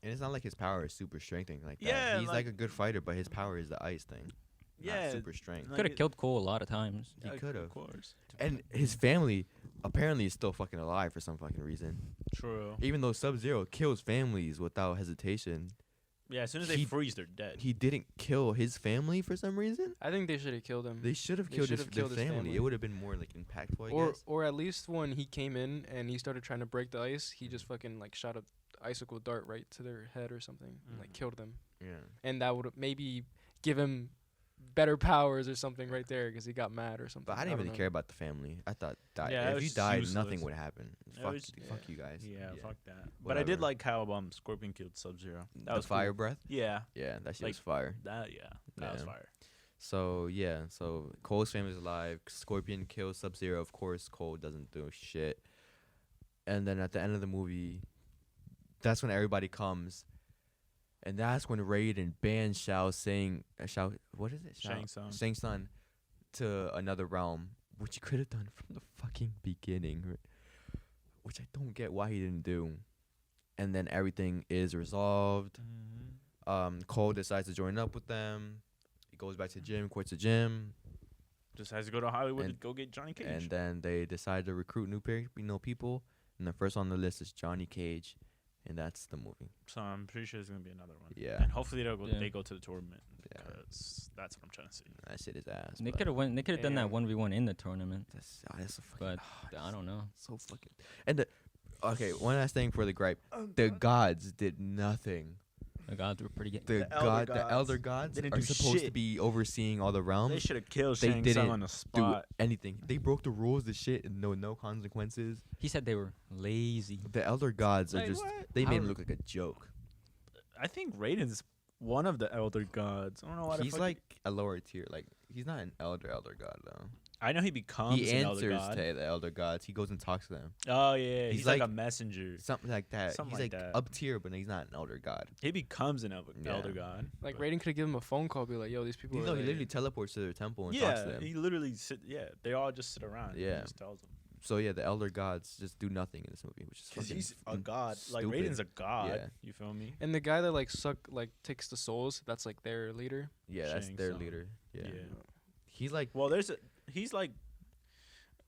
And it's not like his power is super strength thing like that. Yeah, He's like like- a good fighter, but his power is the ice thing. Yeah, Not super strength. like Could have it- killed Cole a lot of times. He Like, could've. Of course. And his family apparently is still fucking alive for some fucking reason. True. Even though Sub-Zero kills families without hesitation, Yeah, as soon as they He- freeze, they're dead. he didn't kill his family for some reason. I think they should have killed him. They should have They killed, should've their killed his family. family. It would have been more like impactful, I or guess. or at least when he came in and he started trying to break the ice, he just fucking like shot a icicle dart right to their head or something, and like Mhm. killed them. Yeah. And that would maybe give him better powers or something right there because he got mad or something. But I didn't don't really know. care about the family. I thought Yeah, it if was you just died, useless. nothing would happen. It Fuck, was- fuck you guys. Yeah, fuck that. But I Whatever. did like how Scorpion killed Sub-Zero. That The was fire cool. breath. Yeah, Yeah, that shit Like, was fire. that was Yeah. fire. So yeah, so Cole's family's alive. Scorpion kills Sub-Zero. Of course, Cole doesn't do shit. And then at the end of the movie, that's when everybody comes, and that's when Raiden bans Shao what is it? Shang Tsung. Shang Tsung to another realm, which he could have done from the fucking beginning, which I don't get why he didn't do. And then everything is resolved. Cole decides to join up with them. He goes back to the gym, quits the gym, Just has to go to Hollywood And- to go get Johnny Cage. and then they decide to recruit new people. And the first on the list is Johnny Cage. and that's the movie. So I'm pretty sure there's gonna be another one. Yeah. And hopefully Yeah. they go to the tournament Yeah. because that's what I'm trying to see. That shit is ass. They but could have went. They could have done that Damn. 1v1 in the tournament, That's a fucking. but I don't know. So fucking. And okay, one last thing for the gripe: the gods did nothing. The gods were pretty good. The elder gods They didn't are do supposed to shit. be overseeing all the realms. They should have killed They Shang didn't Tsung on the do spot. anything. They broke the rules, the shit, and no consequences. He said they were lazy. The elder gods are Wait, just. what? They made How- him look like a joke. I think Raiden's one of the elder gods. I don't know why. He's like a lower tier. Like he's not an elder god though. I know he becomes He an elder answers god. to the elder gods. He goes and talks to them. Oh yeah, He's he's like, like- a messenger. Something like that. Something he's like like that. up tier, but he's not an elder god. He becomes an elder Yeah. god. Like but- Raiden could have given him a phone call, be like, "Yo, these people." He are like, literally teleports to their temple and talks to Yeah, them. he literally sit. Yeah, they all just sit around. Yeah. he just tells them. So yeah, the elder gods just do nothing in this movie, which is Because fucking he's a fucking god. Like stupid. Raiden's a god. Yeah. You feel me? And the guy that takes the souls, that's like their leader. Yeah, that's Shang their Tsung. leader. Yeah. Yeah. He's like Well, he's like.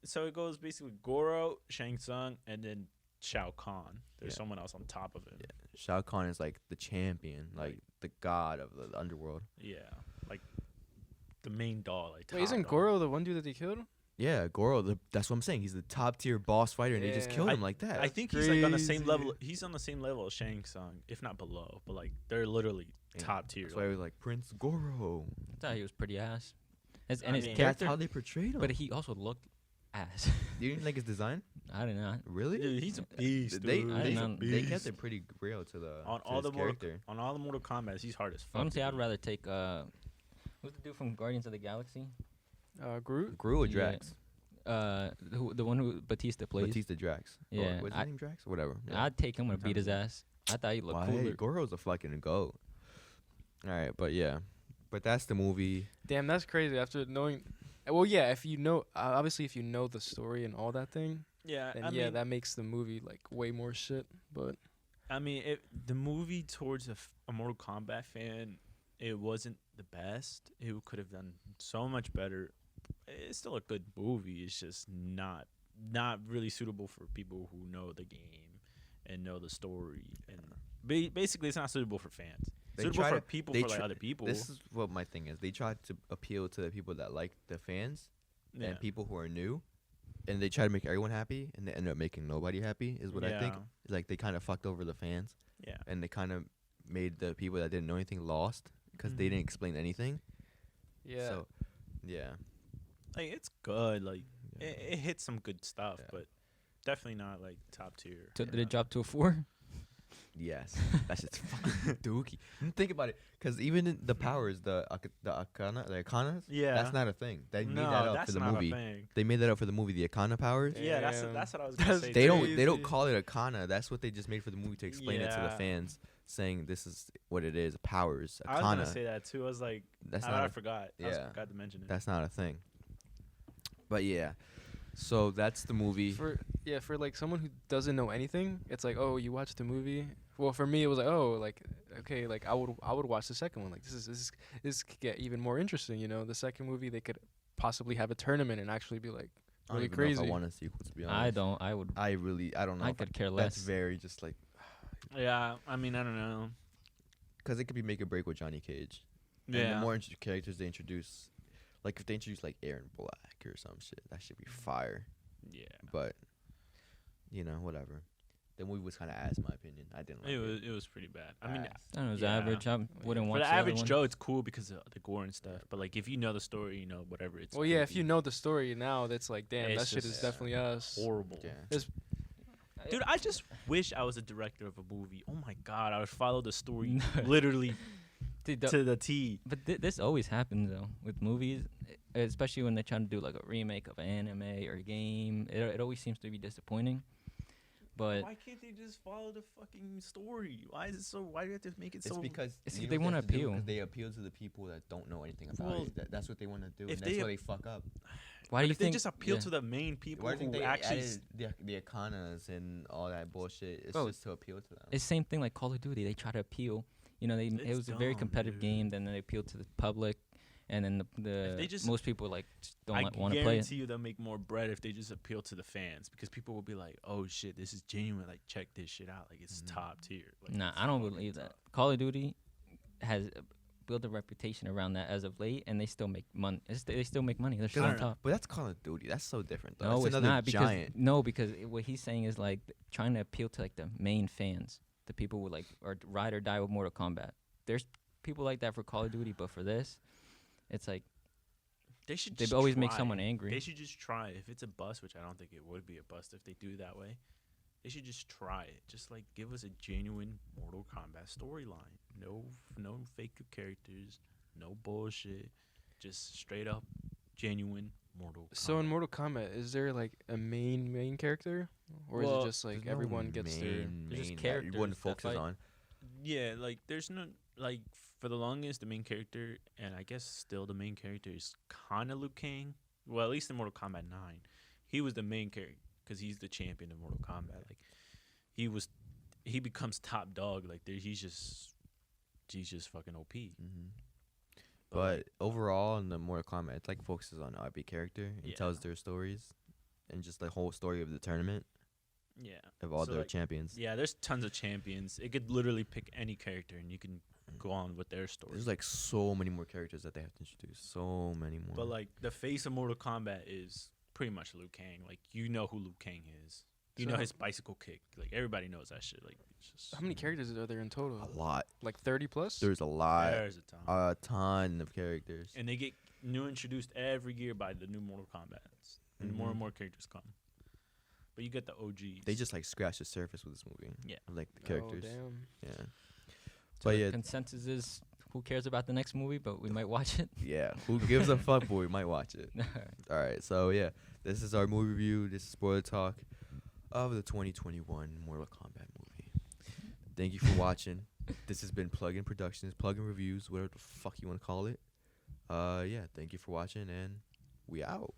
So it goes basically Goro, Shang Tsung, and then Shao Kahn. There's Yeah. someone else on top of him. Yeah. Shao Kahn is like the champion, like Right. the god of the underworld. Yeah, like the main doll. Like Wait, isn't top dog. Goro the one dude that they killed? Yeah, Goro. That's what I'm saying. He's the top tier boss fighter, and they just Yeah. killed him like that. I think he's like on the same crazy. level. He's on the same level as Shang Tsung, if not below. But like they're literally Yeah. top tier. That's why I was like Prince Goro. I thought he was pretty ass. And I his mean, That's character, how they portrayed him. but he also looked ass. You didn't like his design? I did not. Really? Dude, he's a beast. They dude. I they, He's a didn't they kept beast. it pretty real to the on to all his the Mortal character. on all the Mortal Kombat. He's hard as fuck. Honestly, to I'd beat. rather take who's the dude from Guardians of the Galaxy? Groot. Gru or Yeah. Drax? The one who Batista plays. Batista Drax. Yeah, Or, what's I- his name? Drax? Whatever. Yeah. I'd take him and beat his ass. I thought he looked Why? cooler. Goro's a fucking goat. All right, but yeah, but that's the movie. Damn, that's crazy. After knowing, well, yeah, if you know, obviously, if you know the story and all that thing, Yeah, then I yeah, mean, that makes the movie like way more shit. But I mean, the movie towards a Mortal Kombat fan, it wasn't the best. It could have done so much better. It's still a good movie. It's just not really suitable for people who know the game and know the story. And basically, it's not suitable for fans. They Suitable try for to- people they for like tr- other people. This is what my thing is. They try to appeal to the people that like the fans Yeah. and people who are new, and they try to make everyone happy, and they end up making nobody happy. Is what I think. Yeah. It's like they kind of fucked over the fans, Yeah. and they kind of made the people that didn't know anything lost because they Mhm. didn't explain anything. yeah, So, yeah. Like it's good. Like Yeah. it hits some good stuff, Yeah. but definitely not like top tier. Did it drop to a 4? Yes, that's just fucking dookie. And think about it, because even in the powers, the akanas, Yeah. that's not a thing. They made No, that up that's for the not movie. A thing. They made that up for the movie, the akana powers. Yeah, Damn. that's what I was gonna That's say. They too. don't Crazy. call it akana. That's what they just made for the movie to explain it to the Yeah. fans, saying this is what it is. Powers, I was gonna akana. say that too. I was like, That's I not. forgot. I yeah. forgot to mention it. That's not a thing. But yeah, so that's the movie. for like someone who doesn't know anything, it's like, oh, you watched the movie. Well, for me, it was like, oh, like okay, like I would watch the second one. Like this could get even more interesting. You know, the second movie they could possibly have a tournament and actually be like I don't really even know if crazy. I want a sequel, to be honest. I don't. I would. I don't know. I if could care That's less. very just like, Yeah, I mean, I don't know. because it could be make or break with Johnny Cage. And the Yeah, more characters they introduce, like if they introduce like Aaron Black or some shit, that should be fire. yeah. But you know, whatever. The movie was kind of ass, in my opinion. I didn't like It was pretty bad. I mean, Ass. I don't know. It was Yeah. average. I wouldn't for watch the the other average one. Joe, it's cool because of the gore and stuff. Yeah. But like, if you know the story, you know whatever. It's Well, yeah, if goofy, you know the story now, that's like, damn, It's that shit is just definitely us. horrible. Yeah. Dude, I just wish I was a director of a movie. Oh my god, I would follow the story No. literally Dude, the- to the T. But this always happens though with movies, especially when they're trying to do like a remake of an anime or a game. It always seems to be disappointing. But Why can't they just follow the fucking story? Why is it so? Why do you have to make it It's so? because It's you know they what wanna have to do? appeal. 'Cause they appeal to the people that don't know anything about Well, it. That's what they want to do, if and that's they- why they fuck up. why do you if they think just appeal yeah. to the main people Why do you think who they actually? added the akanas and all that bullshit? It's Bro, just to appeal to them. It's same thing like Call of Duty. They try to appeal. You know, it It's was a very dumb, competitive dude. game. Then they appealed to the public, and then If they the just- most people like just I don't want to play it. guarantee you they'll make more bread if they just appeal to the fans, because people will be like, "Oh shit, this is genuine. Like, check this shit out. Like, it's top tier." Like, Nah, it's I don't fucking believe that. top. Call of Duty has built a reputation around that as of late, and they still make money. They still make money. They're still on top. But that's Call of Duty. That's so different, though. No, It's it's another not because giant. what he's saying is like trying to appeal to like the main fans, the people who like or ride or die with Mortal Kombat. There's people like that for Call of Duty, but for this, it's like They should. they just always make try. someone angry. They should just try. If it's a bust, which I don't think it would be a bust if they do that way, they should just try it. Just like give us a genuine Mortal Kombat storyline. No fake characters. No bullshit. Just straight up genuine Mortal Kombat. So in Mortal Kombat, is there like a main character, or is Well, it just like There's no everyone gets their? main There's just that characters you wouldn't that focus fight. on. Yeah, like there's no like for the longest the main character, and I guess still the main character is kind of Liu Kang. Well, at least in Mortal Kombat 9, he was the main character because he's the champion of Mortal Kombat. Like he becomes top dog. Like he's just fucking OP. Mm-hmm. But, But like, overall, in the Mortal Kombat, it like focuses on every character and Yeah. tells their stories, and just the whole story of the tournament yeah, of all So, their like, champions. yeah. There's tons of champions. It could literally pick any character and you can go on with their story. There's like so many more characters that they have to introduce. So many more. But like the face of Mortal Kombat is pretty much Liu Kang. Like you know who Liu Kang is. You know So- his bicycle kick. Like everybody knows that shit. Like it's just How many characters are there in total? a lot. Like 30 plus. There's a lot. there's a ton. A ton of characters. And they get new introduced every year by the new Mortal Kombats. And more Mhm. and more characters come. But you get the OGs. They just like scratched the surface with this movie. Yeah. Of, like the Oh, characters. damn. Yeah. So But the yeah, consensus is who cares about the next movie, but we might watch it. yeah. Who gives a fuck? But we might watch it. All right. So yeah, this is our movie review. This is spoiler talk of the 2021 Mortal Kombat movie. Thank you for watching. This has been Plug-in Productions, Plug-in Reviews, whatever the fuck you want to call it. Yeah. Thank you for watching, and we out.